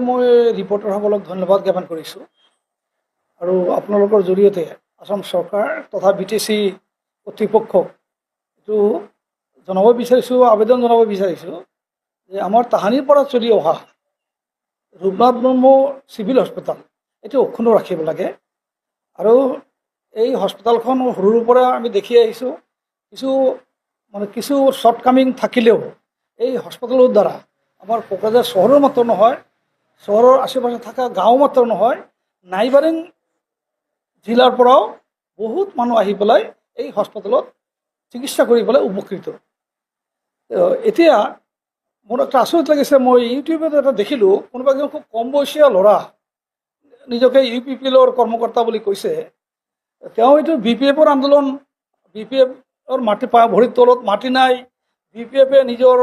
মই ৰিপৰ্টাৰসকলক ধন্যবাদ জ্ঞাপন কৰিছোঁ আৰু আপোনালোকৰ জৰিয়তে আসাম চৰকাৰ তথা BTC কৰ্তৃপক্ষক এইটো জনাব বিচাৰিছোঁ, আবেদন জনাব বিচাৰিছোঁ যে আমাৰ তাহানিৰ পৰা চলি অহা ৰূপনাথ ব্ৰহ্ম চিভিল হস্পিটেল এইটো অক্ষুণ্ণ ৰাখিব লাগে। আৰু এই হস্পিটেলখন সৰুৰ পৰা আমি দেখি আহিছোঁ, কিছু শ্বৰ্টকামিং থাকিলেও এই হস্পিটেলৰ দ্বাৰা আমাৰ কোকৰাঝাৰ চহৰৰ মাত্ৰ নহয়, চহৰৰ আশে পাশে থকা গাঁও মাত্ৰ নহয়, নাইবাৰিং জিলাৰ পৰাও বহুত মানুহ আহি পেলাই এই হস্পিটেলত চিকিৎসা কৰি পেলাই উপকৃত। এতিয়া মোৰ একটা আচৰিত লাগিছে, মই ইউটিউবত এটা দেখিলোঁ, কোনোবা এজন খুব কম বয়সীয়া ল'ৰা নিজকে UPPLৰ কৰ্মকৰ্তা বুলি কৈছে। তেওঁ এইটো BPFৰ আন্দোলন, BPFৰ মাটি ভৰিৰ তলত মাটি নাই, BPFে নিজৰ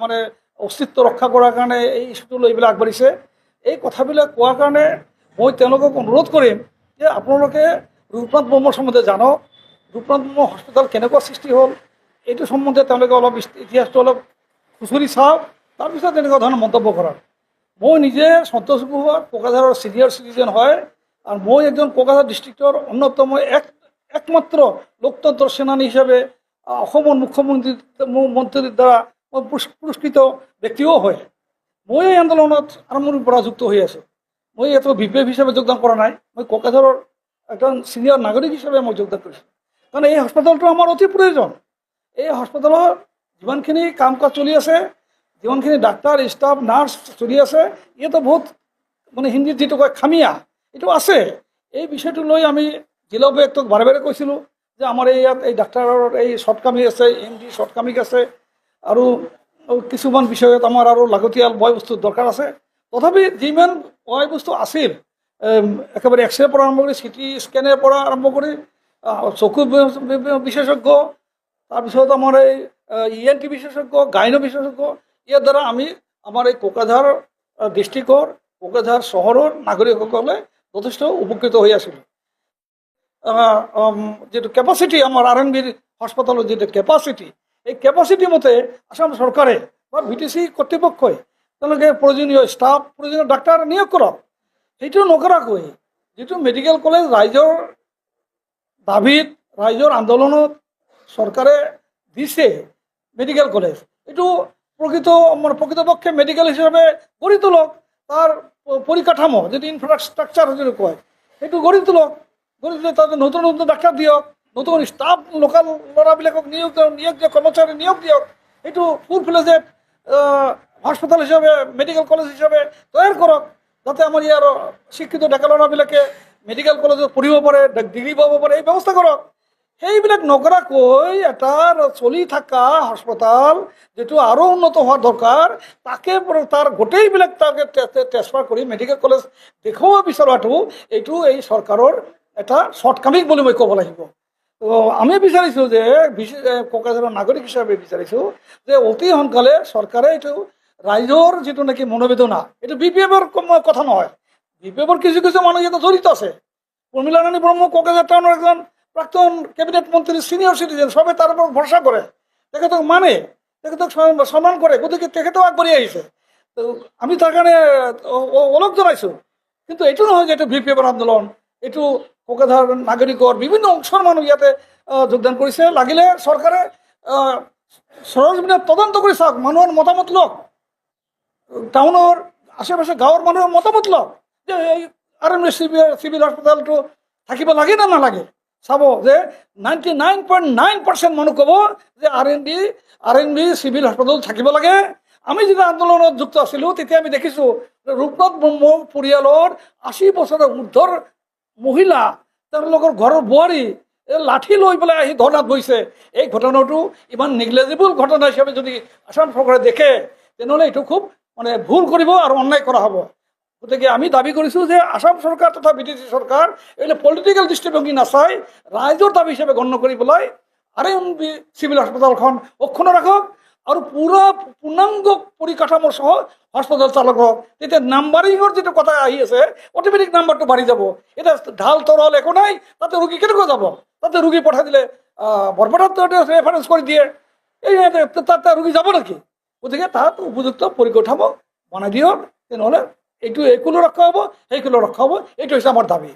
মানে অস্তিত্ব ৰক্ষা কৰাৰ কাৰণে এই ইস্যুটো লৈ পেলাই আগবাঢ়িছে। এই কথাবিলাক কোৱাৰ কাৰণে মই তেওঁলোকক অনুৰোধ কৰিম যে আপোনালোকে ৰূপনাথ ব্ৰহ্মৰ সম্বন্ধে জানক, ৰূপনাথ ব্ৰহ্ম হস্পিটেল কেনেকুৱা সৃষ্টি হ'ল এইটো সম্বন্ধে তেওঁলোকে অলপ ইতিহাসটো অলপ খুচৰি চাওক, তাৰপিছত তেনেকুৱা ধৰণৰ মন্তব্য কৰক। মই নিজে সন্তোষ গুহা কোকৰাঝাৰৰ ছিনিয়ৰ চিটিজেন হয়, আৰু মই একজন কোকৰাঝাৰ ডিষ্ট্ৰিক্টৰ অন্যতম একমাত্ৰ লোকতন্ত্ৰ সেনানী হিচাপে অসমৰ মুখ্যমন্ত্ৰীৰ দ্বাৰা মই পুৰস্কৃত ব্যক্তিও হয়। মই এই আন্দোলনত আৰম্ভণিৰ পৰা যুক্ত হৈ আছোঁ। মই ইয়াতো BPF হিচাপে যোগদান কৰা নাই, মই কোকৰাঝাৰৰ এজন ছিনিয়ৰ নাগৰিক হিচাপে মই যোগদান কৰিছোঁ। কাৰণ এই হস্পিটেলটো আমাৰ অতি প্ৰয়োজন। এই হস্পিটেলত যিমানখিনি কাম কাজ চলি আছে, যিমানখিনি ডাক্তৰ ষ্টাফ নাৰ্ছ চলি আছে, ইয়াতো বহুত মানে হিন্দীত যিটো কয় খামিয়া এইটো আছে। এই বিষয়টো লৈ আমি জিলা উপায়ুক্তক বাৰে বাৰে কৈছিলোঁ যে আমাৰ ইয়াত এই ডাক্তৰৰ এই শ্বৰ্টকামিং আছে, MD শ্বৰ্টকামিং আছে, আৰু কিছুমান বিষয়ত আমাৰ আৰু লাগতিয়াল বয় বস্তুৰ দৰকাৰ আছে। তথাপি যিমান বয় বস্তু আছিল, একেবাৰে এক্সৰে পৰা আৰম্ভ কৰি CT স্কেনৰ পৰা আৰম্ভ কৰি চকু বিশেষজ্ঞ, তাৰপিছত আমাৰ এই ENT বিশেষজ্ঞ, গাইনো বিশেষজ্ঞ, ইয়াৰ দ্বাৰা আমি আমাৰ এই কোকৰাঝাৰ ডিষ্ট্ৰিক্টৰ, কোকৰাঝাৰ চহৰৰ নাগৰিকসকলে যথেষ্ট উপকৃত হৈ আছিলোঁ। যিটো কেপাচিটি আমাৰ RNB হস্পিটেলৰ যিটো কেপাচিটি, এই কেপাচিটি মতে আসাম চৰকাৰে বা BTC কৰ্তৃপক্ষই তেওঁলোকে প্ৰয়োজনীয় ষ্টাফ, প্ৰয়োজনীয় ডাক্তৰ নিয়োগ কৰক। সেইটো নকৰাকৈ যিটো মেডিকেল কলেজ ৰাইজৰ দাবীত, ৰাইজৰ আন্দোলনত চৰকাৰে দিছে মেডিকেল কলেজ, এইটো প্ৰকৃতপক্ষে মেডিকেল হিচাপে গঢ়ি তোলক। তাৰ পৰিকাঠামো যিটো ইনফ্ৰাষ্ট্ৰাকচাৰ যিটো কয় সেইটো গঢ়ি তোলক, তাতে নতুন নতুন ডাক্তৰ দিয়ক, নতুন ষ্টাফ লোকেল ল'ৰাবিলাকক নিয়োগ দিয়ক, কৰ্মচাৰী নিয়োগ দিয়ক। সেইটো ফুল ফ্লেজেড হস্পিটেল হিচাপে, মেডিকেল কলেজ হিচাপে তৈয়াৰ কৰক, যাতে আমাৰ ইয়াৰ শিক্ষিত ডেকা ল'ৰাবিলাকে মেডিকেল কলেজত পঢ়িব পাৰে, ডিগ্ৰী পাব পাৰে, এই ব্যৱস্থা কৰক। সেইবিলাক নকৰাকৈ এটা চলি থকা হস্পিটেল যিটো আৰু উন্নত হোৱাৰ দৰকাৰ, তাকে তাৰ গোটেইবিলাক তাকে ট্ৰেন্সফাৰ কৰি মেডিকেল কলেজ দেখুৱাব বিচৰাটো এইটো এই চৰকাৰৰ এটা শ্বৰ্টকামিং বুলি মই ক'ব লাগিব। আমি বিচাৰিছোঁ যে কোকৰাঝাৰৰ নাগৰিক হিচাপে বিচাৰিছোঁ যে অতি সোনকালে চৰকাৰে এইটো ৰাইজৰ যিটো নেকি মনোবেদনা, এইটো BPFৰ কথা নহয়, BPFৰ কিছু কিছু মানুহ ইয়াতে জড়িত আছে। প্ৰমীলা ৰাণী ব্ৰহ্ম কোকৰাঝাৰ টাউনৰ এজন প্ৰাক্তন কেবিনেট মন্ত্ৰী, ছিনিয়ৰ চিটিজেন, চবে তাৰ ওপৰত ভৰসা কৰে, তেখেতক মানে, তেখেতক সন্মান কৰে, গতিকে তেখেতেও আগবাঢ়ি আহিছে। আমি তাৰ কাৰণে অলপ জনাইছোঁ। কিন্তু এইটো নহয় যে এইটো BPFৰ আন্দোলন, এইটো কোকৰাঝাৰ নাগৰিকৰ বিভিন্ন অংশৰ মানুহ ইয়াতে যোগদান কৰিছে। লাগিলে চৰকাৰে সৰজমিনে তদন্ত কৰি চাওক, মানুহৰ মতামত লওক, টাউনৰ আশে পাশে গাঁৱৰ মানুহৰ মতামত লওক যে এই RNB চিভিল হস্পিটেলটো থাকিব লাগে নে নালাগে। চাব যে 99.9% মানুহ ক'ব যে RNB চিভিল হস্পিটেল থাকিব লাগে। আমি যেতিয়া আন্দোলনত যুক্ত আছিলোঁ তেতিয়া আমি দেখিছোঁ ৰূপনাথ ব্ৰহ্ম পৰিয়ালৰ 80 বছৰৰ ঊৰ্ধৰ মহিলা, তেওঁলোকৰ ঘৰৰ বোৱাৰী লাঠি লৈ পেলাই আহি ধৰ্ণাত বহিছে। এই ঘটনাটো ইমান নেগলেজিবল ঘটনা হিচাপে যদি আসাম চৰকাৰে দেখে, তেনেহ'লে এইটো খুব মানে ভুল কৰিব আৰু অন্যায় কৰা হ'ব। গতিকে আমি দাবী কৰিছোঁ যে আসাম চৰকাৰ তথা BTC চৰকাৰ এইবিলাক পলিটিকেল দৃষ্টিভংগী নাচাই ৰাইজৰ দাবী হিচাপে গণ্য কৰি পেলাই RNB চিভিল হস্পিটেলখন অক্ষুণ্ণ ৰাখক আৰু পূৰ্ণাংগ পৰিকাঠামো সহ হস্পিটেল চালকক। তেতিয়া নাম্বাৰিঙৰ যিটো কথা আহি আছে, অট'মেটিক নাম্বাৰটো বাঢ়ি যাব। এতিয়া ঢাল তৰল একো নাই, তাতে ৰোগী কেনেকৈ যাব? তাতে ৰোগী পঠাই দিলে বৰপেটাত ৰেফাৰেঞ্চ কৰি দিয়ে, এই তাতে ৰোগী যাব নেকি? গতিকে তাত উপযুক্ত পৰিকাঠামো বনাই দিয়ক নহ'লে এইটো এইকুলো ৰক্ষা হ'ব সেইকুলো ৰক্ষা হ'ব, এইটো হৈছে আমাৰ দাবী।